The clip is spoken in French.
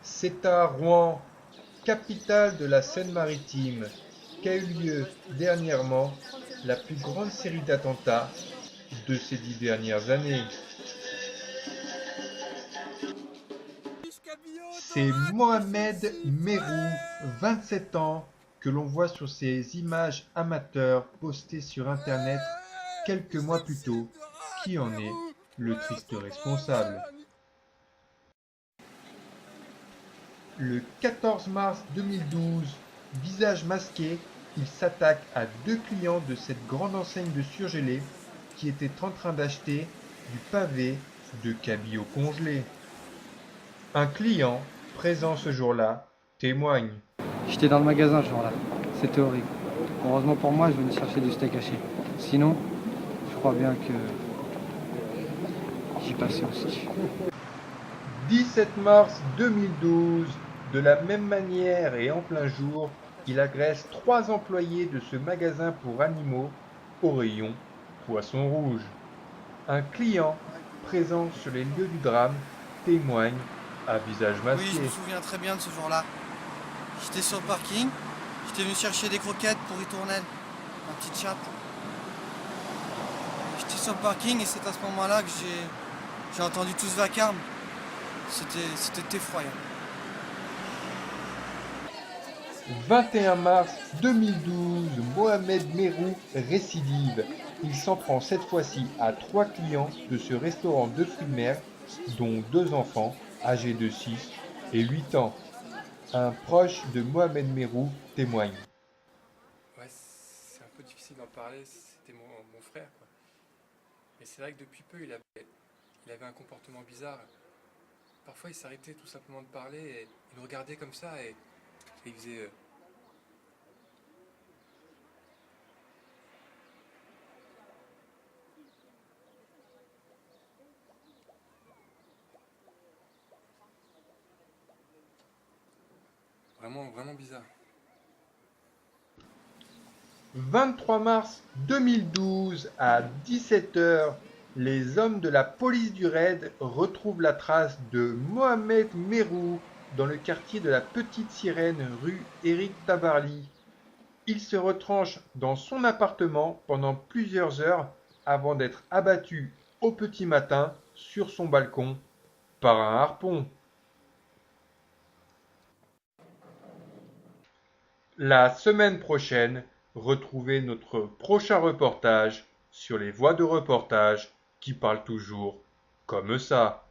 C'est à Rouen, capitale de la Seine-Maritime, qu'a eu lieu dernièrement la plus grande série d'attentats de ces 10 dernières années. C'est Mohamed Merou, 27 ans, que l'on voit sur ces images amateurs postées sur Internet quelques mois plus tôt, qui en est le triste responsable. Le 14 mars 2012, visage masqué, il s'attaque à deux clients de cette grande enseigne de surgelés qui étaient en train d'acheter du pavé de cabillaud congelé. Un client présent ce jour-là témoigne. J'étais dans le magasin ce jour-là. C'était horrible. Heureusement pour moi, je venais chercher du steak haché. Sinon, je crois bien que j'y passais aussi. 17 mars 2012, de la même manière et en plein jour, il agresse trois employés de ce magasin pour animaux au rayon poisson rouge. Un client présent sur les lieux du drame témoigne à visage Oui, je me masqué. souviens très bien de ce jour-là. J'étais sur le parking, j'étais venu chercher des croquettes pour ritournelle, ma petite chatte. J'étais sur le parking et c'est à ce moment-là que j'ai entendu tout ce vacarme. C'était effroyable. 21 mars 2012, Mohamed Merou récidive. Il s'en prend cette fois-ci à trois clients de ce restaurant de fruits de mer, dont deux enfants âgés de 6 et 8 ans. Un proche de Mohamed Merou témoigne. Ouais, c'est un peu difficile d'en parler, c'était mon frère, quoi. Mais c'est vrai que depuis peu, il avait un comportement bizarre. Parfois, il s'arrêtait tout simplement de parler et il nous regardait comme ça et il faisait. Vraiment, vraiment bizarre. 23 mars 2012, à 17 heures, les hommes de la police du raid retrouvent la trace de Mohamed Merou dans le quartier de la Petite Sirène, rue Éric Tabarly. Il se retranche dans son appartement pendant plusieurs heures avant d'être abattu au petit matin sur son balcon par un harpon. La semaine prochaine, retrouvez notre prochain reportage sur les voies de reportage qui parlent toujours comme ça.